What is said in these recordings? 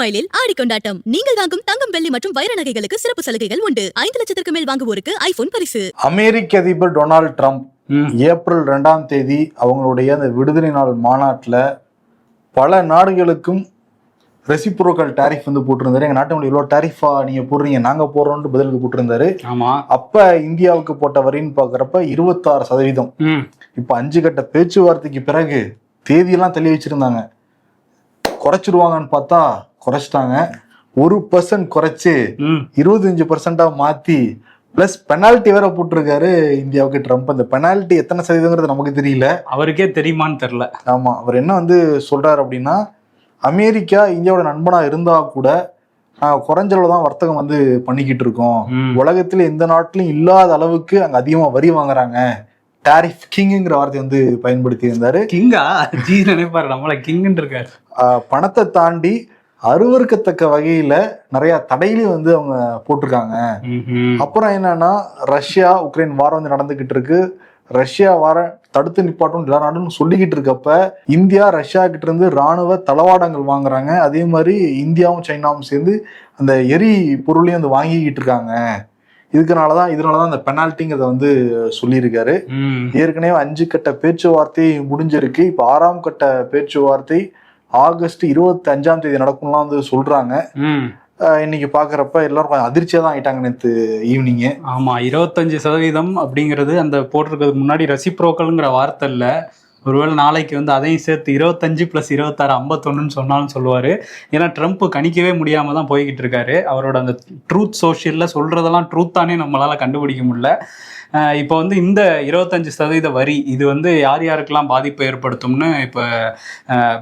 மைலில் ஆடி கொண்டாட்டம். நீங்கள் வாங்கும் தங்கம், வெள்ளி மற்றும் வைர நகைகளுக்கு சிறப்பு சலுகைகள் உண்டு. 5 லட்சத்திற்கு மேல் வாங்குவோருக்கு ஐபோன் பரிசு. அமெரிக்க அதிபர் டொனால்டு ட்ரம்ப் ஏப்ரல் 2 அவங்களுடைய அந்த விடுதலை நாள் மாநாட்டில் பல நாடுகளுக்கும் ரெசிப்ரோக்கல் டாரிஃப் வந்து போட்டிருந்தாரு. எங்க நாட்டு இவ்வளோ டாரிஃபா நீங்க போடுறீங்க, நாங்க போடுறோம்னு பதிலுக்கு போட்டிருந்தாரு. ஆமா, அப்ப இந்தியாவுக்கு போட்ட வரின்னு பாக்குறப்ப 26%. இப்ப 5 கட்ட பேச்சுவார்த்தைக்கு பிறகு தேதியெல்லாம் தள்ளி வச்சிருந்தாங்க, குறைச்சிருவாங்கன்னு பார்த்தா குறைச்சிட்டாங்க. 1% குறைச்சு 25% மாத்தி பிளஸ் பெனால்டி வேற போட்டிருக்காரு இந்தியாவுக்கு ட்ரம்ப். அந்த பெனால்டி எத்தனை சதவீதங்கிறது நமக்கு தெரியல, அவருக்கே தெரியுமான்னு தெரியல. ஆமா, அவர் என்ன வந்து சொல்றாரு அப்படின்னா, அமெரிக்கா இந்தியாவோட நண்பனா இருந்தா கூட குறைஞ்ச அளவு தான் வர்த்தகம் வந்து பண்ணிக்கிட்டு இருக்கோம். உலகத்துல எந்த நாட்டிலும் இல்லாத அளவுக்கு அங்க அதிகமா வரி வாங்குறாங்க. டாரிஃப் கிங்குங்கிற வார்த்தை வந்து பயன்படுத்தி இருந்தாரு. கிங்கா ஜி நினைப்பாரு நம்மள கிங்ன்னு இருக்காரு. பணத்தை தாண்டி அருவருக்கத்தக்க வகையில நிறைய தடையிலையும் வந்து அவங்க போட்டிருக்காங்க. அப்புறம் என்னன்னா, ரஷ்யா உக்ரைன் வாரம் வந்து நடந்துகிட்டு இருக்கு. ரஷ்யா வார தடுத்து நிப்பாட்டும் எல்லா நாடும் சொல்லிக்கிட்டு இருக்கப்ப இந்தியா ரஷ்யா கிட்ட இருந்து ராணுவ தளவாடங்கள் வாங்குறாங்க. அதே மாதிரி இந்தியாவும் சைனாவும் சேர்ந்து அந்த எரி பொருளையும் வந்து வாங்கிக்கிட்டு இருக்காங்க. இதனாலதான் அந்த பெனால்ட்டிங்கிறத வந்து சொல்லியிருக்காரு. ஏற்கனவே 5 கட்ட பேச்சுவார்த்தை முடிஞ்சிருக்கு. இப்ப 6ஆம் கட்ட பேச்சுவார்த்தை ஆகஸ்ட் 25 நடக்கும்லாம் வந்து சொல்றாங்க. இன்னைக்கு பாக்குறப்ப எல்லாரும் கொஞ்சம் அதிர்ச்சியா தான் ஆயிட்டாங்க நேற்று ஈவினிங். ஆமா, 25% அப்படிங்கிறது அந்த போட்டிருக்கிறதுக்கு முன்னாடி ரெசிப்ரோக்கல்ங்கிற வார்த்தை இல்ல. ஒருவேளை நாளைக்கு வந்து அதையும் சேர்த்து 25 + 26 51 சொன்னாலும் சொல்லுவாரு. ஏன்னா ட்ரம்ப் கணிக்கவே முடியாம தான் போய்கிட்டு இருக்காரு. அவரோட அந்த ட்ரூத் சோஷியல்ல சொல்றதெல்லாம் ட்ரூத்தானே நம்மளால கண்டுபிடிக்க முடியல. இப்போ வந்து இந்த 25% வரி இது வந்து யார் யாருக்கெல்லாம் பாதிப்பை ஏற்படுத்தும்னு இப்போ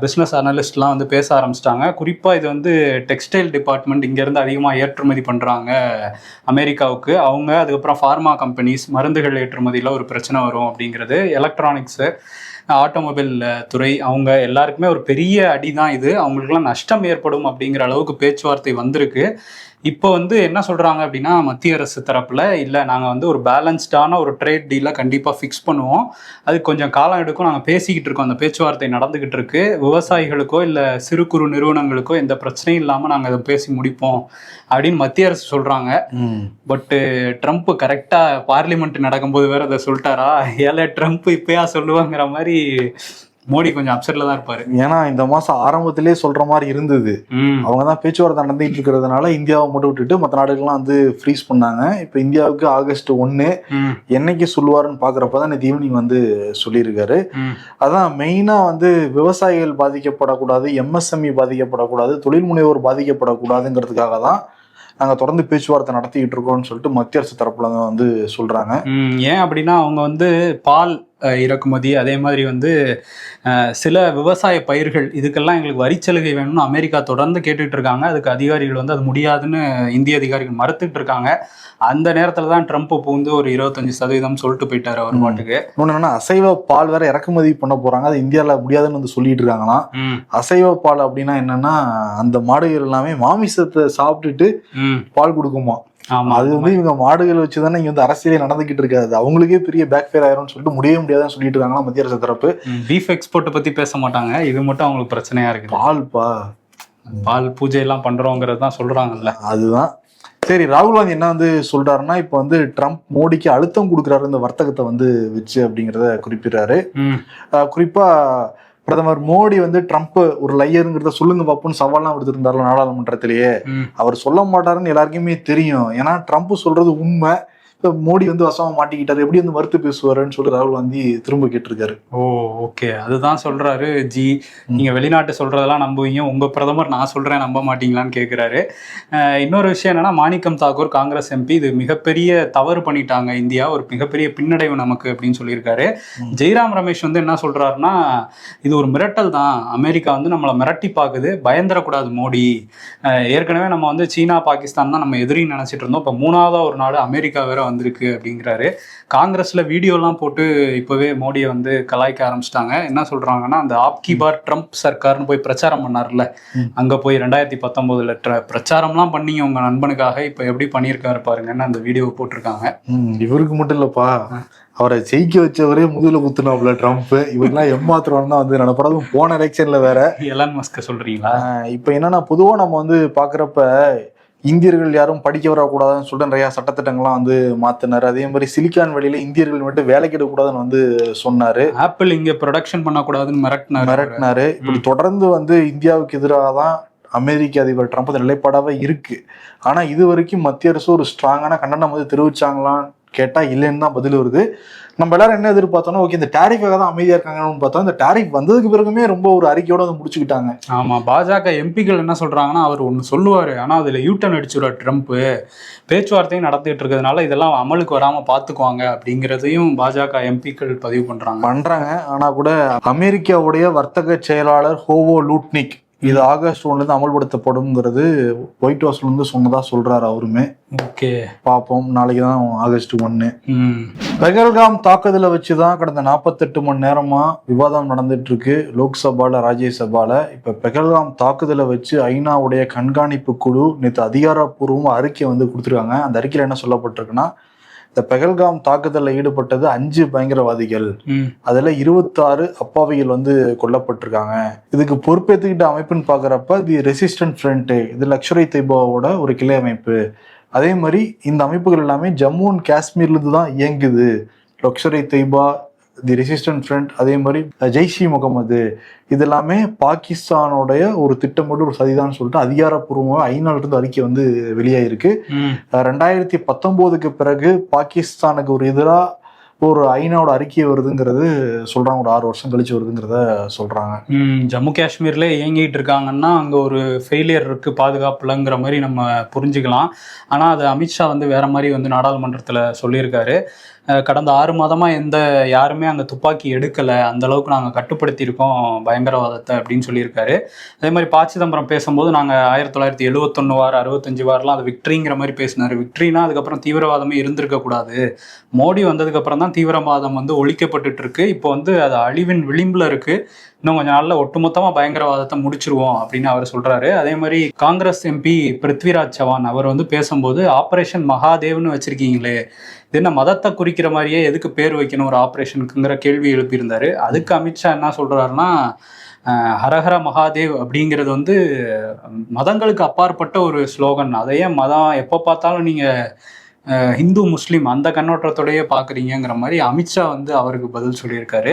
பிஸ்னஸ் அனலிஸ்ட்லாம் வந்து பேச ஆரம்பிச்சிட்டாங்க. குறிப்பாக இது வந்து டெக்ஸ்டைல் டிபார்ட்மெண்ட் இங்கேருந்து அதிகமாக ஏற்றுமதி பண்ணுறாங்க அமெரிக்காவுக்கு. அவங்க அதுக்கப்புறம் ஃபார்மா கம்பெனிஸ், மருந்துகள் ஏற்றுமதியில் ஒரு பிரச்சனை வரும் அப்படிங்கிறது. எலக்ட்ரானிக்ஸு, ஆட்டோமொபைல் துறை, அவங்க எல்லாருக்குமே ஒரு பெரிய அடி தான் இது. அவங்களுக்குலாம் நஷ்டம் ஏற்படும் அப்படிங்கிற அளவுக்கு பேச்சுவார்த்தை வந்திருக்கு. இப்போ வந்து என்ன சொல்கிறாங்க அப்படின்னா, மத்திய அரசு தரப்பில் இல்லை, நாங்கள் வந்து ஒரு பேலன்ஸ்டான ஒரு ட்ரேட் டீலை கண்டிப்பாக ஃபிக்ஸ் பண்ணுவோம், அது கொஞ்சம் காலம் எடுக்கும், நாங்கள் பேசிக்கிட்டு இருக்கோம், அந்த பேச்சுவார்த்தை நடந்துக்கிட்டு இருக்கு, விவசாயிகளுக்கோ இல்லை சிறு குறு நிறுவனங்களுக்கோ எந்த பிரச்சனையும் இல்லாமல் நாங்கள் அதை பேசி முடிப்போம் அப்படின்னு மத்திய அரசு சொல்கிறாங்க. பட்டு ட்ரம்ப் கரெக்டாக பார்லிமெண்ட் நடக்கும்போது வேற அதை சொல்லிட்டாரா, ஏழை ட்ரம்ப் இப்பயா சொல்லுவாங்கிற மாதிரி மோடி கொஞ்சம் அப்செட்ல தான் இருப்பாரு. ஏன்னா இந்த மாசம் ஆரம்பத்திலேயே சொல்ற மாதிரி இருந்தது. அவங்கதான் பேச்சுவார்த்தை நடந்துட்டு இருக்கிறதுனால இந்தியாவை மட்டும் விட்டுட்டு மற்ற நாடுகள்லாம் வந்து ஃப்ரீஸ் பண்ணாங்க. இப்ப இந்தியாவுக்கு ஆகஸ்ட் 1 என்னைக்கு சொல்லுவாருன்னு பாக்குறப்பதான் நேற்று ஈவினிங் வந்து சொல்லியிருக்காரு. அதான் மெயினா வந்து விவசாயிகள் பாதிக்கப்படக்கூடாது, எம்எஸ்எம்இ பாதிக்கப்படக்கூடாது, தொழில் முனைவோர் பாதிக்கப்படக்கூடாதுங்கிறதுக்காக தான் நாங்கள் தொடர்ந்து பேச்சுவார்த்தை நடத்திக்கிட்டு இருக்கோம்னு சொல்லிட்டு மத்திய அரசு தரப்புல வந்து சொல்றாங்க. ஏன் அப்படின்னா, அவங்க வந்து பால் இறக்குமதி, அதே மாதிரி வந்து சில விவசாய பயிர்கள், இதுக்கெல்லாம் எங்களுக்கு வரிச்சலுகை வேணும்னு அமெரிக்கா தொடர்ந்து கேட்டுட்டு இருக்காங்க. அதுக்கு அதிகாரிகள் வந்து அது முடியாதுன்னு இந்திய அதிகாரிகள் மறுத்துட்டு இருக்காங்க. அந்த நேரத்துல தான் ட்ரம்ப் வந்து ஒரு 25% சொல்லிட்டு போயிட்டாரு அவர் பாட்டுக்கு. இன்னொன்னு, அசைவ பால் வேற இறக்குமதி பண்ண போறாங்க, அது இந்தியாவில் முடியாதுன்னு வந்து சொல்லிட்டு இருக்காங்களாம். அசைவ பால் அப்படின்னா என்னன்னா, அந்த மாடுகள் எல்லாமே மாமிசத்தை சாப்பிட்டுட்டு பால் கொடுக்குமா. அது வந்து இவங்க மாடுகள் வச்சுதானே இங்க வந்து அரசியலே நடந்துகிட்டு இருக்காது, அவங்களுக்கே பெரிய பேக் ஃபேர் ஆயிரும் சொல்லிட்டு முடியவே முடியாதுன்னு சொல்லிட்டு இருக்காங்களா மத்திய அரசு தரப்பு. பீஃப் எக்ஸ்போர்ட் பத்தி பேச மாட்டாங்க, இது மட்டும் அவங்களுக்கு பிரச்சனையா இருக்கு. பால் பூஜை எல்லாம் பண்றோங்கிறது தான் சொல்றாங்கல்ல, அதுதான். சரி, ராகுல் காந்தி என்ன வந்து சொல்றாருன்னா, இப்ப வந்து ட்ரம்ப் மோடிக்கு அழுத்தம் கொடுக்குறாரு இந்த வர்த்தகத்தை வந்து வச்சு அப்படிங்கிறத குறிப்பிடுறாரு. குறிப்பா பிரதமர் மோடி வந்து ட்ரம்ப் ஒரு லையருங்கிறத சொல்லுங்க பாப்புன்னு சவால்லாம் விடுத்திருந்தாருல நாடாளுமன்றத்திலேயே. அவர் சொல்ல மாட்டாருன்னு எல்லாருக்குமே தெரியும். ஏன்னா ட்ரம்ப் சொல்றது உண்மை. மோடி வந்து வசமா மாட்டிக்கிட்டாரு, எப்படி வந்து மறுத்து பேசுவாருன்னு சொல்லி ராகுல் காந்தி திரும்ப கேட்டிருக்காரு. ஓகே, அதுதான் சொல்றாரு. ஜி, நீங்க வெளிநாட்டு சொல்றதெல்லாம் நம்புவீங்க, உங்க பிரதமர் நான் சொல்றேன் நம்ப மாட்டீங்களான்னு கேட்கிறாரு. இன்னொரு விஷயம் என்னன்னா, மாணிக்கம் தாக்கூர் காங்கிரஸ் எம்பி, இது மிகப்பெரிய தவறு பண்ணிட்டாங்க இந்தியா, ஒரு மிகப்பெரிய பின்னடைவு நமக்கு அப்படின்னு சொல்லியிருக்காரு. ஜெய்ராம் ரமேஷ் வந்து என்ன சொல்றாருன்னா, இது ஒரு மிரட்டல் தான், அமெரிக்கா வந்து நம்மளை மிரட்டி பாக்குது, பயந்துடக்கூடாது மோடி. ஏற்கனவே நம்ம வந்து சீனா பாகிஸ்தான் தான் நம்ம எதிரின்னு நினைச்சிட்டு இருந்தோம், இப்போ 3ஆவது ஒரு நாடு அமெரிக்கா வேற வந்திருக்கு அப்படிங்கிறாரு. காங்கிரஸ்ல வீடியோலாம் போட்டு இப்பவே மோடியை வந்து கலாய்க்க ஆரம்பிச்சிட்டாங்க. என்ன சொல்றாங்கன்னா, அந்த ஆப்கி பார் ட்ரம்ப் சர்க்கார்னு போய் பிரச்சாரம் பண்ணார்ல, அங்க போய் 2019 பிரச்சாரம்லாம் பண்ணி உங்க நண்பனுக்காக இப்ப எப்படி பண்ணியிருக்காரு பாருங்கன்னு அந்த வீடியோ போட்டிருக்காங்க. இவருக்கு மட்டும் இல்லப்பா, அவரை ஜெயிக்க வச்சவரே முதுகுல குத்துனாப்ல ட்ரம்ப். இவரெல்லாம் ஏமாத்துறோம் தான் வந்து நடப்பதும் போன எலெக்ஷன்ல வேற. எலான் மஸ்க சொல்றீங்களா? இப்ப என்னன்னா, பொதுவா நம்ம வந்து பாக்குறப்ப இந்தியர்கள் யாரும் படிக்க வரக்கூடாதுன்னு சொல்லிட்டு நிறைய சட்டத்திட்டங்கள்லாம் வந்து மாத்தினாரு. அதே மாதிரி சிலிக்கான் வழியில இந்தியர்கள் மட்டும் வேலைக்கு எடுக்கக்கூடாதுன்னு வந்து சொன்னாரு. ஆப்பிள் இங்க ப்ரொடக்ஷன் பண்ணக்கூடாதுன்னு மிரட்டினாரு. இப்படி தொடர்ந்து வந்து இந்தியாவுக்கு எதிராக தான் அமெரிக்க அதிபர் ட்ரம்ப் நிலைப்பாடாவே இருக்கு. ஆனா இது வரைக்கும் மத்திய அரசு ஒரு ஸ்ட்ராங்கான கண்டனம் வந்து தெரிவிச்சாங்களான்னு கேட்டா இல்லைன்னு தான் பதில் வருது. நம்ம எல்லாரும் என்ன எதிர்பார்த்தோம்னா, ஓகே இந்த டேரிஃபாக தான் அமைதியா இருக்காங்கன்னு பார்த்தோம். இந்த டேரிஃப் வந்ததுக்கு பிறகுமே ரொம்ப ஒரு அறிக்கையோட வந்து முடிச்சுக்கிட்டாங்க. ஆமா, பாஜக எம்பிக்கள் என்ன சொல்றாங்கன்னா, அவர் ஒன்னு சொல்லுவாரு, ஆனா அதுல யூட்டன் அடிச்சுடுவார் ட்ரம்ப். பேச்சுவார்த்தையும் நடத்திட்டு இருக்கிறதுனால இதெல்லாம் அமலுக்கு வராம பாத்துக்குவாங்க அப்படிங்கிறதையும் பாஜக எம்பிக்கள் பதிவு பண்றாங்க. ஆனா கூட அமெரிக்காவுடைய வர்த்தக செயலாளர் ஹோவோ லூட்னிக் இது ஆகஸ்ட் 1 அமல்படுத்தப்படும்ங்கிறது ஒயிட் ஹவுஸ்ல இருந்து சொன்னதா சொல்றாரு அவருமே. ஓகே, பாப்போம், நாளைக்கு தான் ஆகஸ்ட் 1. பெகல்காம் தாக்குதலை வச்சுதான் கடந்த 48 மணி நேரமா விவாதம் நடந்துட்டு இருக்கு லோக்சபால, ராஜ்யசபால. இப்ப பெகல்காம் தாக்குதலை வச்சு ஐநாவுடைய கண்காணிப்பு குழு நேற்று அதிகாரப்பூர்வமா அறிக்கை வந்து கொடுத்துருக்காங்க. அந்த அறிக்கையில என்ன சொல்லப்பட்டிருக்குன்னா, இந்த பெகல்காம் தாக்குதலில் ஈடுபட்டது 5 பயங்கரவாதிகள், அதுல 26 அப்பாவிகள் வந்து கொல்லப்பட்டிருக்காங்க. இதுக்கு பொறுப்பேற்றுக்கிட்ட அமைப்புன்னு பாக்குறப்ப தி ரெசிஸ்டன்ட் ஃப்ரண்ட், இது லஷ்கர்-இ தொய்பாவோட ஒரு கிளை அமைப்பு. அதே மாதிரி இந்த அமைப்புகள் எல்லாமே ஜம்மு அண்ட் காஷ்மீர்ல இருந்து தான் இயங்குது. லஷ்கர்-இ தொய்பா, தி ரெசிஸ்டன்ட் ஃப்ரண்ட், அதே மாதிரி ஜெய்ஷ்-இ முகமது, இது எல்லாமே பாகிஸ்தானோடைய ஒரு திட்டமிட்டு ஒரு சதிதான் சொல்லிட்டு அதிகாரப்பூர்வமாக ஐநால இருந்து அறிக்கை வந்து வெளியாயிருக்கு. 2019க்கு பிறகு பாகிஸ்தானுக்கு ஒரு எதிராக ஒரு ஐநாவோட அறிக்கை வருதுங்கிறது சொல்றாங்க, ஒரு 6 வருஷம் கழிச்சு வருதுங்கிறத சொல்றாங்க. ஜம்மு காஷ்மீர்ல இயங்கிட்டு இருக்காங்கன்னா அங்க ஒரு ஃபெயிலியர் இருக்கு, பாதுகாப்புலங்கிற மாதிரி நம்ம புரிஞ்சுக்கலாம். ஆனா அது அமித்ஷா வந்து வேற மாதிரி வந்து நாடாளுமன்றத்துல சொல்லியிருக்காரு. கடந்த 6 மாதமா யாருமே அங்கே துப்பாக்கி எடுக்கலை, அந்த அளவுக்கு நாங்கள் கட்டுப்படுத்தியிருக்கோம் பயங்கரவாதத்தை அப்படின்னு சொல்லியிருக்காரு. அதே மாதிரி ப. சிதம்பரம் பேசும்போது நாங்கள் 1971 வாரம் 65 வாரம்லாம் அது விக்ட்ரிங்கிற மாதிரி பேசினார். விக்ட்ரினா அதுக்கப்புறம் தீவிரவாதமே இருந்திருக்கக்கூடாது, மோடி வந்ததுக்கப்புறம் தான் தீவிரவாதம் வந்து ஒழிக்கப்பட்டுட்டு இருக்கு, இப்போ வந்து அது அழிவின் விளிம்பில் இருக்கு, இன்னும் கொஞ்சம் நாளில் ஒட்டுமொத்தமாக பயங்கரவாதத்தை முடிச்சிருவோம் அப்படின்னு அவர் சொல்கிறாரு. அதே மாதிரி காங்கிரஸ் எம்பி பிருத்விராஜ் சவான் அவர் வந்து பேசும்போது ஆப்ரேஷன் மகாதேவ்னு வச்சுருக்கீங்களே, இது என்ன மதத்தை குறிக்கிற மாதிரியே எதுக்கு பேர் வைக்கணும் ஒரு ஆப்ரேஷனுக்குங்கிற கேள்வி எழுப்பியிருந்தாரு. அதுக்கு அமித்ஷா என்ன சொல்கிறாருன்னா, ஹரஹர மகாதேவ் அப்படிங்கிறது வந்து மதங்களுக்கு அப்பாற்பட்ட ஒரு ஸ்லோகன், அதையே மதம் எப்போ பார்த்தாலும் நீங்கள் ஹிந்து முஸ்லீம் அந்த கண்ணோட்டத்தோடையே பார்க்குறீங்கிற மாதிரி அமித்ஷா வந்து அவருக்கு பதில் சொல்லியிருக்காரு.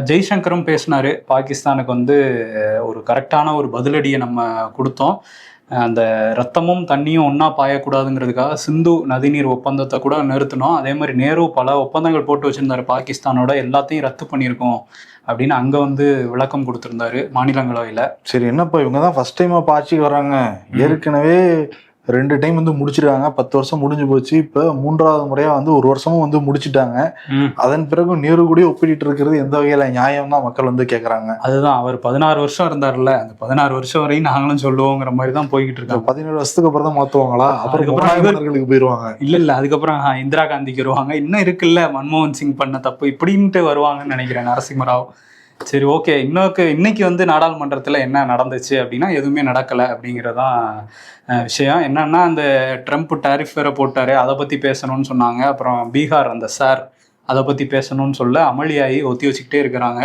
ஜெய்சங்கரும் பேசினார், பாகிஸ்தானுக்கு வந்து ஒரு கரெக்டான ஒரு பதிலடியை நம்ம கொடுத்தோம், அந்த ரத்தமும் தண்ணியும் ஒன்றா பாயக்கூடாதுங்கிறதுக்காக சிந்து நதிநீர் ஒப்பந்தத்தை கூட நிறுத்தினோம், அதே மாதிரி நேரு பல ஒப்பந்தங்கள் போட்டு வச்சுருந்தாரு பாகிஸ்தானோட, எல்லாத்தையும் ரத்து பண்ணியிருக்கோம் அப்படின்னு அங்கே வந்து விளக்கம் கொடுத்துருந்தாரு மாநிலங்களவையில். சரி, என்னப்பா இவங்க தான் ஃபர்ஸ்ட் டைமாக ஆட்சிக்கு வராங்க, ஏற்கனவே 2 டைம் வந்து முடிச்சிருக்காங்க, 10 வருஷம் முடிஞ்சு போச்சு, இப்போ 3வது முறையா வந்து 1 வருஷமும் வந்து முடிச்சுட்டாங்க. அதன் பிறகு நேரு கூட ஒப்பிட்டு இருக்கிறது எந்த வகையில நியாயம் தான் மக்கள் வந்து கேட்கறாங்க. அதுதான், அவர் 16 வருஷம் இருந்தார்ல, அந்த 16 வருஷம் வரையும் நாங்களும் சொல்லுவோங்கிற மாதிரி தான் போய்கிட்டு இருக்காங்க. 17 வருஷத்துக்கு அப்புறம் தான் மாத்துவாங்களா? அப்புறம் போயிருவாங்க. இல்ல அதுக்கப்புறம் இந்திரா காந்திக்கு வருவாங்க, இன்னும் இருக்குல்ல மன்மோகன் சிங் பண்ண தப்பு இப்படின்ட்டு வருவாங்கன்னு நினைக்கிறேன், நரசிம்மராவ். சரி, ஓகே, இன்னைக்கு வந்து நாடாளுமன்றத்தில் என்ன நடந்துச்சு அப்படின்னா எதுவுமே நடக்கலை அப்படிங்கிறதான் விஷயம். என்னன்னா, அந்த ட்ரம்ப் டேரிஃப் வேற போட்டாரு, அதை பற்றி பேசணும்னு சொன்னாங்க. அப்புறம் பீகார் அந்த சார் அதை பற்றி பேசணும்னு சொல்ல அமளியாகி ஒத்தி வச்சுக்கிட்டே இருக்கிறாங்க.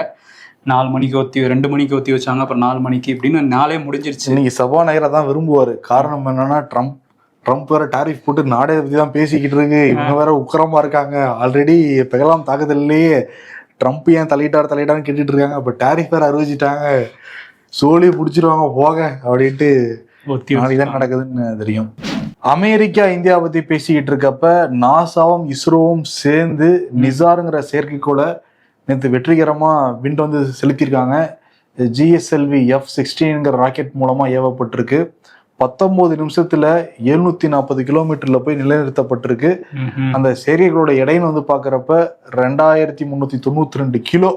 4 மணிக்கு 2 மணிக்கு ஒத்தி வச்சாங்க, அப்புறம் 4 மணிக்கு, இப்படின்னு நாளே முடிஞ்சிருச்சு. இன்னைக்கு சபாநாயகரை தான் விரும்புவார். காரணம் என்னன்னா, ட்ரம்ப் வேற டாரிஃப் போட்டு நாடே பற்றி தான் பேசிக்கிட்டு இருக்கு, இவங்க வேற உக்கிரமா இருக்காங்க. ஆல்ரெடி பெகலாம் தாக்குதல்லையே ட்ரம்ப் ஏன் தலையிட்டான்னு கேட்டுட்டு இருக்காங்க, இப்போ டாரிஃப் வேற அறிவிச்சிட்டாங்க, சோழி பிடிச்சிருவாங்க போக அப்படின்ட்டு நாளைக்குதான் நடக்குதுன்னு தெரியும். அமெரிக்கா இந்தியா பத்தி பேசிக்கிட்டு இருக்கப்ப நாசாவும் இஸ்ரோவும் சேர்ந்து நிசாருங்கிற செயற்கைக்கோளை நேற்று வெற்றிகரமா விண்ட் வந்து செலுத்தியிருக்காங்க. GSLV F-16ங்கிற ராக்கெட் மூலமா ஏவப்பட்டிருக்கு. 19 நிமிஷத்துல 740 கிலோமீட்டர்ல போய் நிலைநிறுத்தப்பட்டிருக்கு. அந்த செயற்கைகளோட எடைன்னு வந்து பாக்குறப்ப 2392 கிலோ.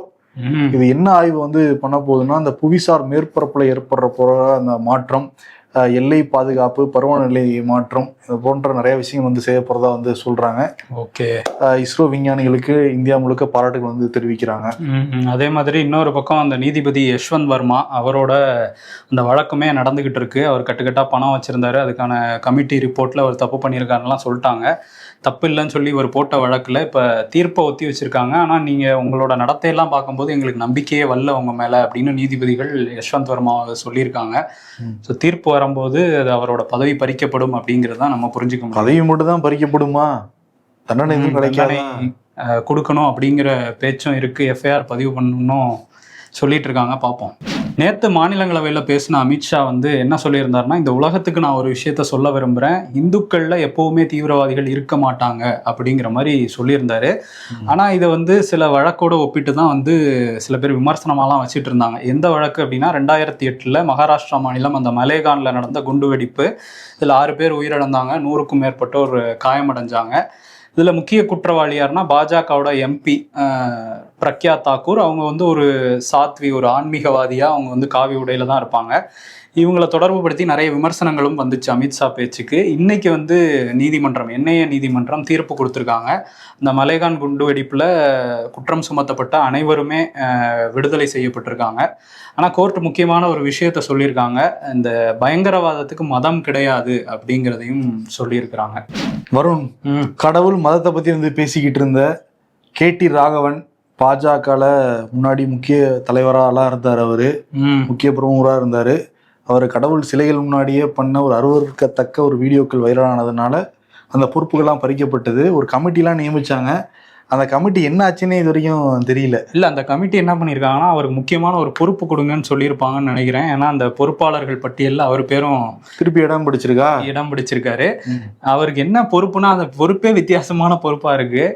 இது என்ன ஆய்வு வந்து பண்ண போகுதுன்னா, அந்த புவிசார் மேற்பரப்புல ஏற்படுற அந்த மாற்றம், எல்லை பாதுகாப்பு, பருவநிலை மாற்றம் இது போன்ற நிறைய விஷயங்கள் வந்து செய்ய போறதா வந்து சொல்றாங்க. ஓகே. இஸ்ரோ விஞ்ஞானிகளுக்கு இந்தியா முழுக்க பாராட்டுகள் வந்து தெரிவிக்கிறாங்க. அதே மாதிரி இன்னொரு பக்கம் அந்த நீதிபதி யஷ்வந்த் வர்மா அவரோட அந்த வழக்குமே நடந்துகிட்டு இருக்கு. அவர் கட்டுக்கட்டா பணம் வச்சிருந்தாரு, அதுக்கான கமிட்டி ரிப்போர்ட்ல அவர் தப்பு பண்ணியிருக்காருலாம் சொல்லிட்டாங்க. தப்பு இல்லைன்னு சொல்லி இவர் போட்ட வழக்கில் இப்போ தீர்ப்பை ஒத்தி வச்சிருக்காங்க. ஆனால் நீங்கள் உங்களோட நடத்தையெல்லாம் பார்க்கும்போது எங்களுக்கு நம்பிக்கையே வரல உங்க மேலே அப்படின்னு நீதிபதிகள் யஷ்வந்த் வர்மா சொல்லியிருக்காங்க. ஸோ தீர்ப்பு வரும்போது அது அவரோட பதவி பறிக்கப்படும் அப்படிங்கிறது தான் நம்ம புரிஞ்சுக்க முடியும். பதவி மட்டும் தான் பறிக்கப்படுமா? தண்டனை எதுவும் கிடைக்காது கொடுக்கணும் அப்படிங்கிற பேச்சும் இருக்கு. எஃப்ஐஆர் பதிவு பண்ணணும் சொல்லிட்டு இருக்காங்க. பார்ப்போம். நேற்று மாநிலங்களவையில் பேசின அமித்ஷா வந்து என்ன சொல்லியிருந்தாருன்னா, இந்த உலகத்துக்கு நான் ஒரு விஷயத்த சொல்ல விரும்புகிறேன், இந்துக்களில் எப்போவுமே தீவிரவாதிகள் இருக்க மாட்டாங்க அப்படிங்கிற மாதிரி சொல்லியிருந்தாரு. ஆனால் இதை வந்து சில வழக்கோடு ஒப்பிட்டு தான் வந்து சில பேர் விமர்சனமாலாம் வச்சுட்டு இருந்தாங்க. எந்த வழக்கு அப்படின்னா 2008 மகாராஷ்டிரா மாநிலம் அந்த மலேகானில் நடந்த குண்டுவெடிப்பு. இதில் 6 பேர் உயிரிழந்தாங்க, 100க்கும் மேற்பட்டோர் காயமடைஞ்சாங்க. இதில் முக்கிய குற்றவாளி யாருன்னா பாஜகவோட எம்பி பிரக்யா தாக்கூர். அவங்க வந்து ஒரு சாத்வி, ஒரு ஆன்மீகவாதியாக அவங்க வந்து காவி உடையில தான் இருப்பாங்க. இவங்களை தொடர்பு படுத்தி நிறைய விமர்சனங்களும் வந்துச்சு அமித்ஷா பேச்சுக்கு. இன்னைக்கு வந்து நீதிமன்றம், என்ஐஏ நீதிமன்றம் தீர்ப்பு கொடுத்துருக்காங்க. இந்த மலேகான் குண்டு வெடிப்பில் குற்றம் சுமத்தப்பட்ட அனைவருமே விடுதலை செய்யப்பட்டிருக்காங்க. ஆனால் கோர்ட் முக்கியமான ஒரு விஷயத்த சொல்லியிருக்காங்க, இந்த பயங்கரவாதத்துக்கு மதம் கிடையாது அப்படிங்கிறதையும் சொல்லியிருக்கிறாங்க. வருண், கடவுள் மதத்தை பற்றி வந்து பேசிக்கிட்டு இருந்த கேடி ராகவன் பாஜகல முன்னாடி முக்கிய தலைவராலாம் இருந்தார். அவரு முக்கிய பிரமுகராக இருந்தார். அவர் கடவுள் சிலைகள் முன்னாடியே பண்ண ஒரு அருவருக்கத்தக்க ஒரு வீடியோக்கள் வைரலானதுனால அந்த பொறுப்புகள்லாம் பறிக்கப்பட்டது. ஒரு கமிட்டிலாம் நியமிச்சாங்க. அந்த கமிட்டி என்ன ஆச்சுன்னே இது வரைக்கும் தெரியல. இல்லை, அந்த கமிட்டி என்ன பண்ணியிருக்காங்கன்னா, அவருக்கு முக்கியமான ஒரு பொறுப்பு கொடுங்கன்னு சொல்லியிருப்பாங்கன்னு நினைக்கிறேன். ஏன்னா அந்த பொறுப்பாளர்கள் பட்டியலில் அவர் பேரும் திருப்பி இடம் பிடிச்சிருக்காரு. அவருக்கு என்ன பொறுப்புனா, அந்த பொறுப்பே வித்தியாசமான பொறுப்பாக இருக்கு.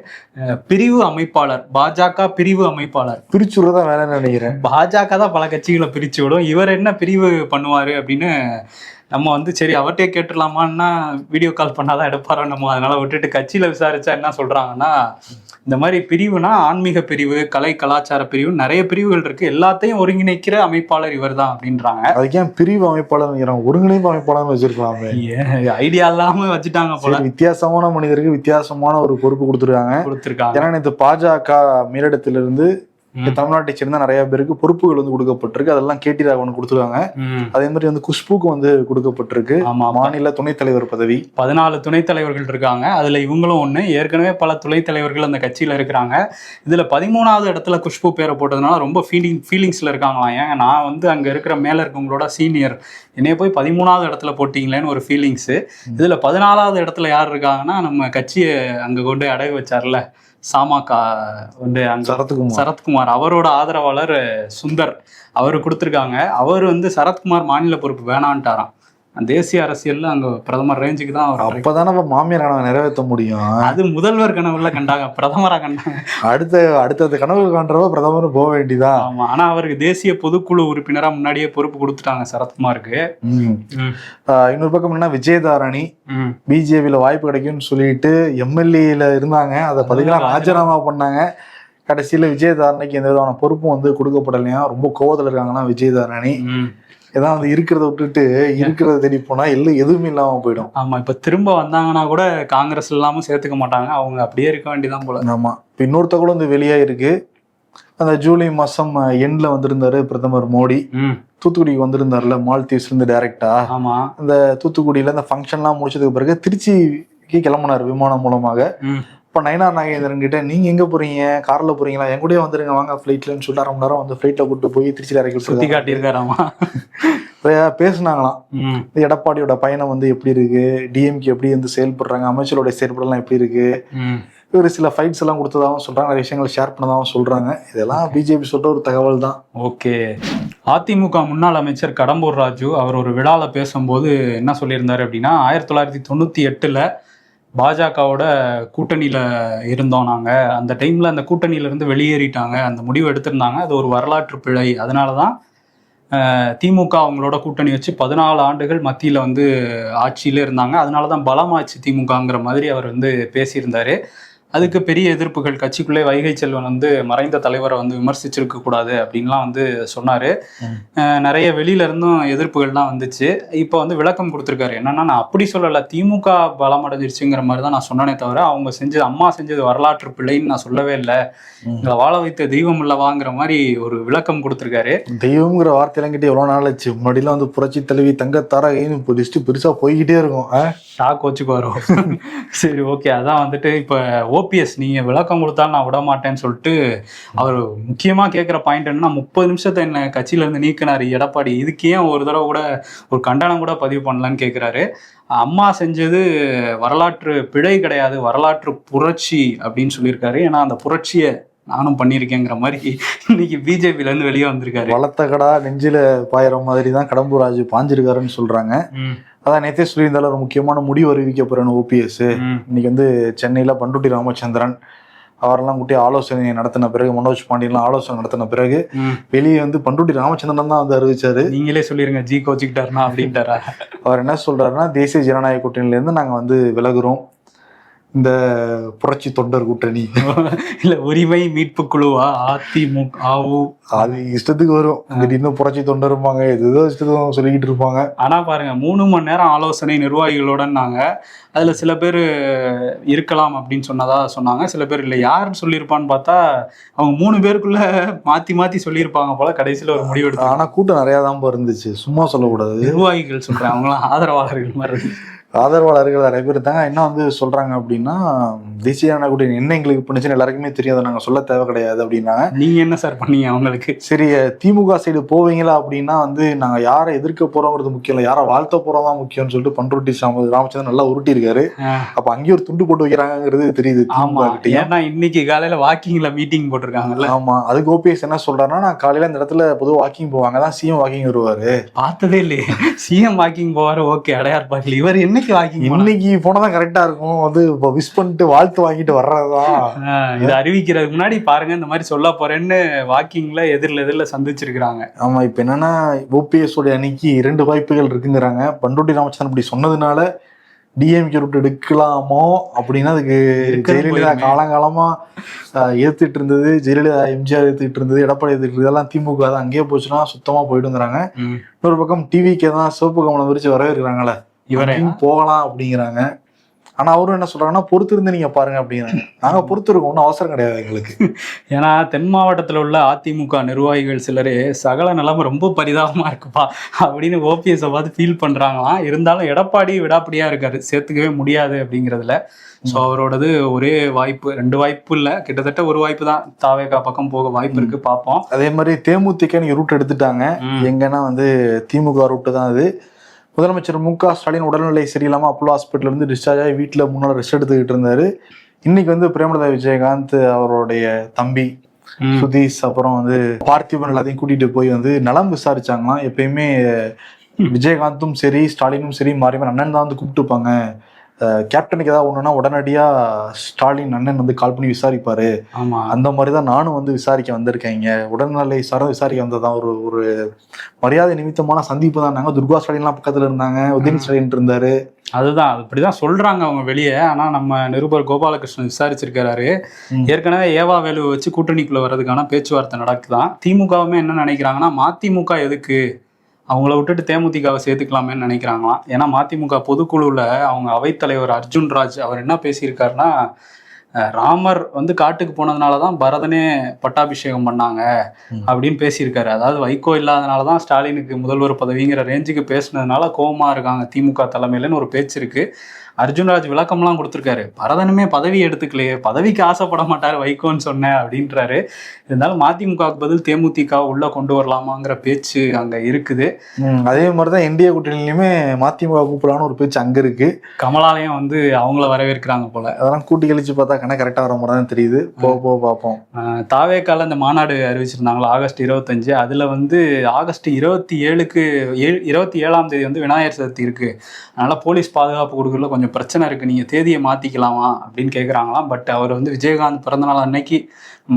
பிரிவு அமைப்பாளர், பாஜக பிரிவு அமைப்பாளர். பிரிச்சுதான் வேலைன்னு நினைக்கிறேன். பாஜக தான் பல கட்சிகளை பிரிச்சு விடும், இவர் என்ன பிரிவு பண்ணுவாரு அப்படின்னு நம்ம வந்து சரி அவர்கிட்டே கேட்டுடலாமான்னா வீடியோ கால் பண்ணாதான் எடுப்பாரோ நம்ம, அதனால விட்டுட்டு கட்சியில விசாரிச்சா என்ன சொல்றாங்கன்னா, இந்த மாதிரி பிரிவுனா ஆன்மீக பிரிவு, கலை கலாச்சார பிரிவு, நிறைய பிரிவுகள் இருக்கு, எல்லாத்தையும் ஒருங்கிணைக்கிற அமைப்பாளர் இவர் தான் அப்படின்றாங்க. அதுக்கு ஏன் பிரிவு அமைப்பாளர், ஒருங்கிணைப்பு அமைப்பாளர் வச்சிருக்கலாமே. ஐடியா இல்லாம வச்சுட்டாங்க போல. வித்தியாசமான மனிதருக்கு வித்தியாசமான ஒரு பொறுப்பு கொடுத்துருக்காங்க. ஏன்னா இந்த பாஜக மேலிடத்திலிருந்து தமிழ்நாட்டை சேர்ந்த நிறைய பேருக்கு பொறுப்புகள் வந்து கொடுக்கப்பட்டிருக்கு. அதெல்லாம் கேடி ராகவன் கொடுத்துருக்காங்க. அதே மாதிரி வந்து குஷ்புக்கு வந்து கொடுக்கப்பட்டிருக்கு மாநில துணைத் தலைவர் பதவி. 14 துணைத் தலைவர்கள் இருக்காங்க, அதுல இவங்களும் ஒண்ணு. ஏற்கனவே பல துணைத் தலைவர்கள் அந்த கட்சியில இருக்கிறாங்க. இதுல 13வது இடத்துல குஷ்பு பேரை போட்டதுனால ரொம்ப ஃபீலிங்ஸ்ல இருக்காங்களாம். ஏன் நான் வந்து அங்க இருக்கிற மேல இருக்கவங்களோட சீனியர், என்னைய போய் 13வது இடத்துல போட்டீங்களேன்னு ஒரு ஃபீலிங்ஸ். இதுல 14வது இடத்துல யார் இருக்காங்கன்னா, நம்ம கட்சியை அங்க கொண்டு அடகு வச்சார்ல சாமாக்கா வந்து சரத்குமார், அவரோட ஆதரவாளர் சுந்தர், அவரு கொடுத்துருக்காங்க. அவர் வந்து சரத்குமார் மாநில பொறுப்பு வேணான்ட்டாராம். தேசிய அரசியல்ல அங்க பிரதமர் ரேஞ்சுக்கு தான் அவர். அப்பதானே மாமியார் கனவை நிறைவேற்ற முடியும். அது முதல்வர் கனவுல கண்டாங்க, பிரதமரா கண்டாங்க. அடுத்த கனவு காண்றவ பிரதமர் போக வேண்டியதா. ஆமா, ஆனா அவருக்கு தேசிய பொதுக்குழு உறுப்பினரா முன்னாடியே பொறுப்பு கொடுத்துட்டாங்க சரத்குமாருக்கு. இன்னொரு பக்கம் என்ன, விஜயதாரணி பிஜேபியில வாய்ப்பு கிடைக்கும்னு சொல்லிட்டு எம்எல்ஏல இருந்தாங்க. அதை பதவியெல்லாம் ராஜினாமா பண்ணாங்க. கடைசியில விஜயதாரணிக்கு எந்த விதமான பொறுப்பும் வந்து கொடுக்கப்படலையா. ரொம்ப கோவத்துல இருக்காங்கன்னா விஜயதாரணி. ஏதாவது வந்து இருக்கிறத விட்டுட்டு இருக்கிறத தேடி போனா எதுவுமே இல்லாம போயிடும். ஆமா, இப்ப திரும்ப வந்தாங்கன்னா கூட காங்கிரஸ் இல்லாம சேர்த்துக்க மாட்டாங்க, அவங்க அப்படியே இருக்க வேண்டியதான் போல. ஆமா, இப்ப இன்னொருத்த கூட வந்து வெளியா இருக்கு. அந்த ஜூலை மாசம் எண்ட்ல வந்திருந்தாரு பிரதமர் மோடி, தூத்துக்குடிக்கு வந்திருந்தாருல, மால்தீவ்ஸ்ல இருந்து டைரக்டா. ஆமா, அந்த தூத்துக்குடியில இந்த ஃபங்க்ஷன் எல்லாம் முடிச்சதுக்கு பிறகு திருச்சிக்கு கிளம்புனாரு விமானம் மூலமாக. இப்போ நயனார் நாகேந்திரன் கிட்ட நீங்க எங்க போறீங்க, கார்ல போறீங்களா, என் கூட வந்துருங்க வாங்க ஃபிளைட்லன்னு சொல்லிட்டு 1/2 மணி நேரம் வந்து ஃபிளைட்ல கூட்டு போய் திருச்சியில இறக்கி சுத்தி காட்டியிருக்காராமா. பேசினாங்களாம். எடப்பாடியோட பயணம் வந்து எப்படி இருக்கு, டிஎம்கே எப்படி வந்து செயல்படுறாங்க, அமைச்சரோட செயல்படலாம் எப்படி இருக்கு, ஒரு சில ஃபைட்ஸ் எல்லாம் கொடுத்ததாகவும் சொல்றாங்க, நிறைய விஷயங்கள் ஷேர் பண்ணதாகவும் சொல்றாங்க. இதெல்லாம் பிஜேபி சொல்ற ஒரு தகவல் தான். ஓகே. அதிமுக முன்னாள் அமைச்சர் கடம்பூர் ராஜு அவர் ஒரு விழால பேசும்போது என்ன சொல்லியிருந்தாரு அப்படின்னா, 1998 பாஜகவோட கூட்டணியில இருந்தோம் நாங்க, அந்த டைம்ல அந்த கூட்டணியில இருந்து வெளியேறிட்டாங்க, அந்த முடிவு எடுத்திருந்தாங்க, அது ஒரு வரலாற்று பிழை, அதனாலதான் திமுக அவங்களோட கூட்டணி வச்சு 14 ஆண்டுகள் மத்தியில வந்து ஆட்சியில இருந்தாங்க, அதனாலதான் பலமாச்சு திமுகங்கிற மாதிரி அவர் வந்து பேசியிருந்தாரு. அதுக்கு பெரிய எதிர்ப்புகள், கட்சிக்குள்ளே வைகை செல்வன் வந்து மறைந்த தலைவரை வந்து விமர்சிச்சிருக்க கூடாது அப்படின்லாம் வந்து சொன்னாரு. நிறைய வெளியில இருந்தும் எதிர்ப்புகள்லாம் வந்துச்சு. இப்போ வந்து விளக்கம் கொடுத்துருக்காரு. என்னன்னா, நான் அப்படி சொல்லலை, திமுக பலம் அடைஞ்சிருச்சுங்கிற மாதிரி தான் நான் சொன்னனே தவிர அவங்க செஞ்சது, அம்மா செஞ்சது வரலாற்று பிள்ளைன்னு நான் சொல்லவே இல்லை, எங்களை வாழ வைத்த தெய்வம் இல்லவாங்கிற மாதிரி ஒரு விளக்கம் கொடுத்துருக்காரு. தெய்வம்ங்கிற வார்த்தையெல்லாம் கிட்டே எவ்வளோ நாள் ஆச்சு. முன்னாடிலாம் வந்து புரட்சி தலைவி தங்கத்தாரகைன்னு இப்போ லிஸ்ட்டு பெருசாக போய்கிட்டே இருக்கும். ஷாக் வச்சுக்கு வரும். சரி, ஓகே. அதான் வந்துட்டு இப்போ ஓபிஎஸ் நீங்கள் விளக்கம் கொடுத்தாலும் நான் விட மாட்டேன்னு சொல்லிட்டு அவர் முக்கியமாக கேட்குற பாயிண்ட் என்னன்னா, 30 நிமிஷத்தை என்ன கட்சியிலேருந்து நீக்கினார் எடப்பாடி, இதுக்கு ஏன் ஒரு தடவை கூட ஒரு கண்டனம் கூட பதிவு பண்ணலான்னு கேட்குறாரு. அம்மா செஞ்சது வரலாற்று பிழை கிடையாது, வரலாற்று புரட்சி அப்படின்னு சொல்லியிருக்காரு. ஏன்னா அந்த புரட்சியை நானும் பண்ணியிருக்கேங்கிற மாதிரி இன்னைக்கு பிஜேபியிலேருந்து வெளியே வந்திருக்காரு. வளர்த்த கடா நெஞ்சில பாயிற மாதிரி தான் கடம்பூர் ராஜு பாஞ்சிருக்காருன்னு சொல்றாங்க. அதான் நேத்தே சொல்லியிருந்தாலும் ஒரு முக்கியமான முடிவு அறிவிக்க போறேன்னு ஓபிஎஸ். இன்னைக்கு வந்து சென்னையில பண்டுட்டி ராமச்சந்திரன் அவரெல்லாம் கூட்டி ஆலோசனை நடத்தின பிறகு, மனோஜ் பாண்டியன்லாம் ஆலோசனை நடத்தின பிறகு வெளியே வந்து பண்டுட்டி ராமச்சந்திரன் தான் வந்து அறிவிச்சாரு. நீங்களே சொல்லிருங்க, ஜி கோச்சிக்கிட்டாருனா அப்படின்ட்டாரா? அவர் என்ன சொல்றாருன்னா, தேசிய ஜனநாயக கூட்டணியில இருந்து நாங்க வந்து விலகுறோம், இந்த புரட்சி தொண்டர் கூட்டணி இல்ல உரிமை மீட்பு குழுவா அதிமுக அது இஷ்டத்துக்கு வரும். திடீர்னு புரட்சி தொண்டருப்பாங்க, எதுதோ இஷ்டத்துக்கு சொல்லிக்கிட்டு இருப்பாங்க. ஆனா பாருங்க, 3 மணி நேரம் ஆலோசனை நிர்வாகிகளோடனாங்க. அதுல சில பேர் இருக்கலாம் அப்படின்னு சொன்னாங்க, சில பேர் இல்லை. யாருன்னு சொல்லியிருப்பான்னு பார்த்தா அவங்க 3 பேருக்குள்ள மாத்தி மாத்தி சொல்லியிருப்பாங்க போல. கடைசியில ஒரு முடிவு எடுத்தாங்க. ஆனா கூட்டம் நிறைய தான் இருந்துச்சு, சும்மா சொல்லக்கூடாது. நிர்வாகிகள் சொல்றேன், அவங்களாம் ஆதரவாளர்கள் மாதிரி இருந்துச்சு. ஆதரவாளர்கள் நிறைய பேர் இருந்தாங்க. என்ன வந்து சொல்றாங்க அப்படின்னா, தேசிய ஜனநாயக கூட்டணி என்ன எங்களுக்கு பண்ணுச்சுன்னு எல்லாருக்குமே தெரியாது, நாங்க சொல்ல தேவை கிடையாது அப்படின்னாங்க. நீங்க என்ன சார் பண்ணீங்க அவங்களுக்கு? சரி, திமுக சைடு போவீங்களா அப்படின்னா வந்து நாங்க யாரை எதிர்க்க போறோங்கிறது முக்கியம் இல்லை, யாரை வாழ்த்த போறோம் தான் முக்கியம்னு சொல்லிட்டு பண்ருட்டி ராமச்சந்திரன் நல்லா உருட்டி இருக்காரு. அப்ப அங்கேயும் ஒரு துண்டு போட்டு வைக்கிறாங்கிறது தெரியுது. ஆமா, ஏன்னா இன்னைக்கு காலையில வாக்கிங்ல மீட்டிங் போட்டிருக்காங்கல்ல. ஆமா, அதுக்கு ஓபிஎஸ் என்ன சொல்றாருன்னா, நான் காலையில இந்த இடத்துல பொதுவாக வாக்கிங் போவாங்க தான், சிஎம் வாக்கிங் வருவாரு. பார்த்ததே இல்லையே சிஎம் வாக்கிங் போவாரு. ஓகே, அடையார் பார்க்கல. இவர் என்னைக்கு வாக்கிங்? இன்னைக்கு போனதான் கரெக்டா இருக்கும். வந்து விஷ் பண்ணிட்டு வாழ்த்து வாங்கிட்டு வர்றதுதான். இது அறிவிக்கிறதுக்கு முன்னாடி பாருங்க, இந்த மாதிரி சொல்ல போறேன்னு வாக்கிங்ல எதிரில சந்திச்சிருக்காங்க. ஆமா, இப்ப என்னன்னா, ஓபிஎஸ் உடைய அன்னைக்கு 2 வாய்ப்புகள் இருக்குங்கிறாங்க. பண்டுட்டி ராமச்சந்திரன் இப்படி சொன்னதுனால டிஎம்கே ரூட் எடுக்கலாமோ அப்படின்னா, அதுக்கு ஜெயலலிதா காலங்காலமா ஏத்துட்டு இருந்தது, ஜெயலலிதா எம்ஜிஆர் ஏத்துக்கிட்டு இருந்தது, எடப்பாடி ஏத்துக்கிட்டு இருந்தது எல்லாம் திமுக தான். அங்கேயே போச்சுன்னா சுத்தமா போயிடுங்கிறாங்க. இன்னொரு பக்கம் டிவிக்கே தான் சிவப்பு கமலம் விரிச்சு வரவேற்கிறாங்களே, இவரையும் போகலாம் அப்படிங்கிறாங்க. ஆனா அவரும் என்ன சொல்றாங்கன்னா, பொறுத்திருந்து நீங்க பாருங்க அப்படிங்கிறாங்க. நாங்க பொறுத்திருக்கோம், ஒன்றும் அவசரம் கிடையாது எங்களுக்கு. ஏன்னா தென் மாவட்டத்தில் உள்ள அதிமுக நிர்வாகிகள் சிலரே சகல நிலைமை ரொம்ப பரிதாபமா இருக்குப்பா அப்படின்னு ஓபிஎஸ் பார்த்து ஃபீல் பண்றாங்களாம். இருந்தாலும் எடப்பாடி விடாப்படியா இருக்காரு, சேர்த்துக்கவே முடியாது அப்படிங்கிறதுல. ஸோ அவரோடது ஒரே வாய்ப்பு, 2 வாய்ப்பு இல்லை, கிட்டத்தட்ட ஒரு வாய்ப்பு தான் தாவேகா பக்கம் போக வாய்ப்பு இருக்கு, பார்ப்போம். அதே மாதிரி தேமுதிக நீங்க ரூட் எடுத்துட்டாங்க. எங்கன்னா வந்து திமுக ரூட்டு தான் அது. முதலமைச்சர் மு.க. ஸ்டாலின் உடல்நிலை சரியில்லாம அப்போலோ ஹாஸ்பிட்டல் இருந்து டிஸ்சார்ஜ் ஆகி வீட்டுல முன்னாள் ரெஸ்ட் எடுத்துக்கிட்டு இருந்தாரு. இன்னைக்கு வந்து பிரேமலதா விஜயகாந்த் அவருடைய தம்பி சுதீஷ் அப்புறம் வந்து பார்த்திபன் எல்லாத்தையும் கூட்டிட்டு போய் வந்து நலம் விசாரிச்சாங்களாம். எப்பயுமே விஜயகாந்தும் சரி ஸ்டாலினும் சரி மாறி மாறி அண்ணன் தான் வந்து கூப்பிட்டுப்பாங்க. கேப்டனுக்கு ஏதாவது ஒண்ணுன்னா உடனடியா ஸ்டாலின் அண்ணன் வந்து கால் பண்ணி விசாரிப்பாரு. அந்த மாதிரிதான் நானும் வந்து விசாரிக்க வந்திருக்கேங்க, உடல்நிலை சார்ந்து விசாரிக்க வந்ததான், ஒரு மரியாதை நிமித்தமான சந்திப்பு தான். நாங்க துர்கா ஸ்டாலின்லாம் பக்கத்துல இருந்தாங்க, உதயநிதி ஸ்டாலின் இருந்தாரு. அதுதான் அப்படிதான் சொல்றாங்க அவங்க வெளியே. ஆனா நம்ம நிருபர் கோபாலகிருஷ்ணன் விசாரிச்சிருக்காரு. ஏற்கனவே ஏவா வேலுவை வச்சு கூட்டணிக்குள்ள வர்றதுக்கான பேச்சுவார்த்தை நடக்குதான். திமுகவுமே என்ன நினைக்கிறாங்கன்னா, மதிமுக எதுக்கு, அவங்கள விட்டுட்டு தேமுதிகவை சேர்த்துக்கலாமேன்னு நினைக்கிறாங்களாம். ஏன்னா மதிமுக பொதுக்குழுவில் அவங்க அவைத்தலைவர் அர்ஜுன்ராஜ் அவர் என்ன பேசியிருக்காருன்னா, ராமர் வந்து காட்டுக்கு போனதுனாலதான் பரதனே பட்டாபிஷேகம் பண்ணாங்க அப்படின்னு பேசியிருக்காரு. அதாவது வைகோ இல்லாதனாலதான் ஸ்டாலினுக்கு முதல்வர் பதவிங்கிற ரேஞ்சுக்கு பேசுனதுனால கோவமா இருக்காங்க திமுக தலைமையிலன்னு ஒரு பேச்சு இருக்கு. அர்ஜுன்ராஜ் விளக்கம்லாம் கொடுத்துருக்காரு. பரதனுமே பதவி எடுத்துக்கலையே, பதவிக்கு ஆசைப்பட மாட்டாரு வைகோன்னு சொன்னேன் அப்படின்றாரு. இருந்தாலும் மதிமுகவுக்கு பதில் தேமுதிக உள்ள கொண்டு வரலாமாங்கிற பேச்சு அங்க இருக்குது. அதே மாதிரிதான் என்டிஏ கூட்டணியிலுமே மதிமுக கூப்பிடலான்னு ஒரு பேச்சு அங்க இருக்கு. கமலாலயம் வந்து அவங்கள வரவேற்கிறாங்க போல. அதெல்லாம் கூட்டி கழிச்சு பார்த்தா கணக்கு கரெக்டா வர மாதிரி தான் தெரியுது. போக பார்ப்போம். தாவேக்கால இந்த மாநாடு அறிவிச்சிருந்தாங்களா ஆகஸ்ட் 25. அதுல வந்து ஆகஸ்ட் 27க்கு 27ஆம் தேதி வந்து விநாயகர் சதுர்த்தி இருக்கு, அதனால போலீஸ் பாதுகாப்பு கொடுக்கறதுல கொஞ்சம் பிரச்சனை இருக்கு, நீங்க தேதியை மாத்திக்கலாமா அப்படின்னு கேட்குறாங்களாம். பட் அவர் வந்து விஜயகாந்த் பிறந்தநாள் அன்னைக்கு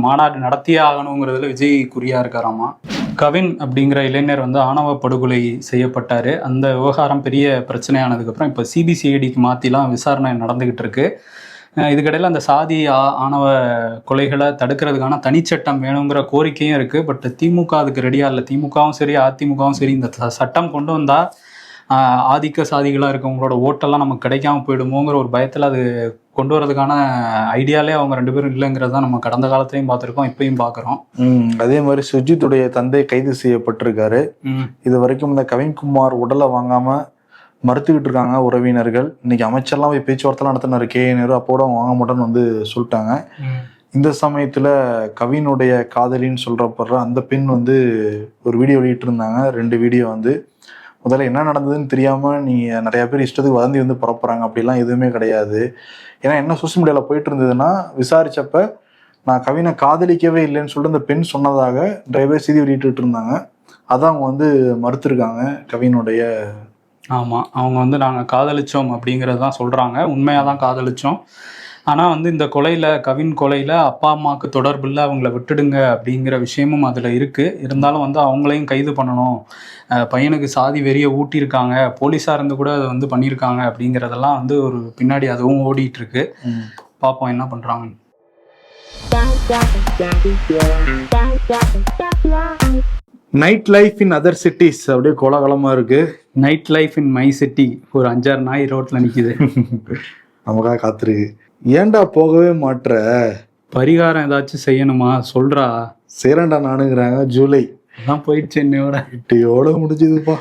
மாநாடு நடத்தியே ஆகணுங்கிறதுல விஜய் குறியா இருக்காராமா. கவின் அப்படிங்கிற இளைஞர் வந்து ஆணவ படுகொலை செய்யப்பட்டாரு. அந்த விவகாரம் பெரிய பிரச்சனையானதுக்கப்புறம் இப்போ சிபிசிஐடிக்கு மாற்றிலாம் விசாரணை நடந்துகிட்டு இருக்கு. இதுக்கிடையில் அந்த சாதி ஆணவ கொலைகளை தடுக்கிறதுக்கான தனிச்சட்டம் வேணுங்கிற கோரிக்கையும் இருக்குது. பட் திமுக அதுக்கு ரெடியாக இல்லை. திமுகவும் சரி அதிமுகவும் சரி இந்த சட்டம் கொண்டு வந்தால் ஆதிக்க சாதிகளாக இருக்கவங்களோட ஓட்டெல்லாம் நமக்கு கிடைக்காம போயிடுமோங்கிற ஒரு பயத்தில் அது கொண்டு வரதுக்கான ஐடியாலே அவங்க 2 பேரும் இல்லைங்கிறது தான் நம்ம கடந்த காலத்திலையும் பார்த்துருக்கோம், இப்பயும் பார்க்குறோம். அதே மாதிரி சுஜித்துடைய தந்தை கைது செய்யப்பட்டிருக்காரு. இது வரைக்கும் இந்த கவின்குமார் உடலை வாங்காம மறுத்துக்கிட்டு இருக்காங்க உறவினர்கள். இன்னைக்கு அமைச்சர்லாம் போய் பேச்சுவார்த்தைலாம் நடத்தினாரு KNR, அப்போட அவங்க வாங்க மாட்டோன்னு வந்து சொல்லிட்டாங்க. இந்த சமயத்துல கவினுடைய காதலின்னு சொல்றப்படுற அந்த பெண் வந்து ஒரு வீடியோ வெளியிட்டு இருந்தாங்க. 2 வீடியோ வந்து முதல்ல என்ன நடந்ததுன்னு தெரியாம நீங்க நிறைய பேர் இஷ்டத்துக்கு வதந்தி வந்து பரப்புறாங்க, அப்படிலாம் எதுவுமே கிடையாது. ஏன்னா என்ன சோசியல் மீடியால போயிட்டு இருந்ததுன்னா, விசாரிச்சப்ப நான் கவினை காதலிக்கவே இல்லைன்னு சொல்லிட்டு அந்த பெண் சொன்னதாக நிறைய பேர் செய்தி வெளியிட்டு இருந்தாங்க. அதான் அவங்க வந்து மறுத்திருக்காங்க கவினுடைய. ஆமாம், அவங்க வந்து நாங்கள் காதலிச்சோம் அப்படிங்கிறது தான் சொல்கிறாங்க. உண்மையாக தான் காதலிச்சோம். ஆனால் வந்து இந்த கொலையில், கவின் கொலையில் அப்பா அம்மாவுக்கு தொடர்பு இல்லை, அவங்கள விட்டுடுங்க அப்படிங்கிற விஷயமும் அதில் இருக்குது. இருந்தாலும் வந்து அவங்களையும் கைது பண்ணணும், பையனுக்கு சாதி வெறியை ஊட்டியிருக்காங்க, போலீஸாக இருந்து கூட அதை வந்து பண்ணியிருக்காங்க அப்படிங்கிறதெல்லாம் வந்து ஒரு பின்னாடி அதுவும் ஓடிட்டுருக்கு. பார்ப்போம் என்ன பண்ணுறாங்க. Night life in other cities அப்படியே கோலாகலமா இருக்கு. Night life in my city ஒரு 5-6 நாய் ரோட்ல நிக்குது. நமக்காக காத்திருக்கு. ஏன்டா போகவே மாட்ற? பரிகாரம் ஏதாச்சும் செய்யணுமா சொல்றா. சேரண்டா நானுங்கிறாங்க. ஜூலை அதான் போயிடுச்சு, என்னையோட இட்டியோட முடிஞ்சதுப்பா.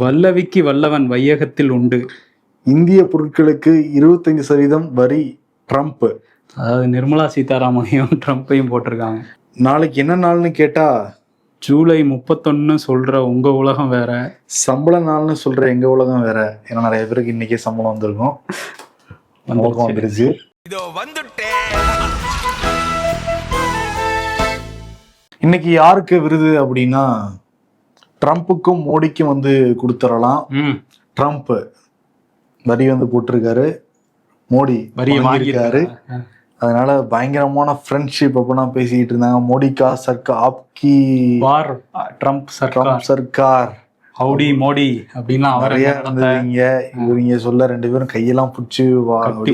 வல்லவிக்கு வல்லவன் வையகத்தில் உண்டு. இந்திய பொருட்களுக்கு 25% வரி ட்ரம்ப். அதாவது நிர்மலா சீதாராமனையும் ட்ரம்ப்பையும் போட்டிருக்காங்க. நாளைக்கு என்ன நாள்னு கேட்டா ஜூலை 31 சொல்ற உங்க உலகம் வேற, சம்பள நாள்னு சொல்ற எங்க உலகம் வேற. ஏன்னா நிறைய பேருக்கு இன்னைக்கே சம்பளம் வந்திருக்கும், வந்துருச்சு. இன்னைக்கு யாருக்கு விருது அப்படின்னா ட்ரம்ப்புக்கும் மோடிக்கும் வந்து கொடுத்துடலாம். ட்ரம்ப் வரி வந்து போட்டிருக்காரு, மோடி வரி வாங்கியிருக்காரு. அதனால பயங்கரமான ஃப்ரெண்ட்ஷிப் அப்படின்னா பேசிக்கிட்டு இருந்தாங்க. மோடிக்கா சர்க்கார், ஆப்கி வார், ட்ரம்ப் சர்க்கார், ஹவுடி மோடி அப்படின்லாம் நிறைய இருந்ததுங்க. இவங்க சொல்ல 2 பேரும் கையெல்லாம் பிடிச்சி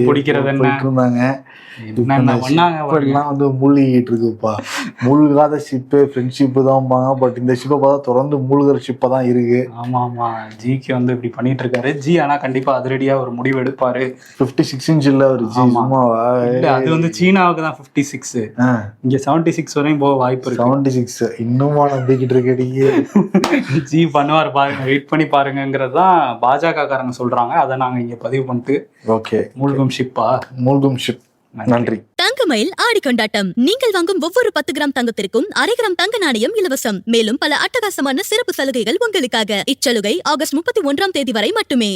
பிடிக்கிறது இருந்தாங்க. வந்து மூழ்கிட்டு இருக்குப்பா. மூழ்காத ஷிப்பு ஃப்ரெண்ட்ஷிப்பு தான்பாங்க. பட் இந்த ஷிப்பை பார்த்தா தொடர்ந்து மூழ்கிற ஷிப்பா தான் இருக்கு. ஆமா ஆமா, ஜிக்கு வந்து இப்படி பண்ணிட்டு இருக்காரு. ஜி ஆனா கண்டிப்பா அதிரடியா ஒரு முடிவு எடுப்பாரு. 56 இன்ச் இல்ல ஒரு ஜி, சும்மாவா? அது வந்து சீனாவுக்கு தான் 56, இங்க 76 வரையும் போக வாய்ப்பு இருக்கு. 76 இன்னுமா நம்பிக்கிட்டு இருக்கீங்க? ஜி பண்ணுவார் பாருங்க, வெயிட் பண்ணி பாருங்கிறதான் பாஜக காரங்க சொல்றாங்க. அதை நாங்க இங்க பதிவு பண்ணிட்டு. ஓகே, மூழ்கும் ஷிப்பா, மூழ்கும் ஷிப். நன்றி. தங்கமயில் ஆடி கொண்டாட்டம். நீங்கள் வாங்கும் ஒவ்வொரு 10 கிராம் தங்கத்திற்கும் 1/2 கிராம் தங்க நாணயம் இலவசம். மேலும் பல அட்டகாசமான சிறப்பு சலுகைகள் உங்களுக்காக. இச்சலுகை ஆகஸ்ட் 31 வரை மட்டுமே.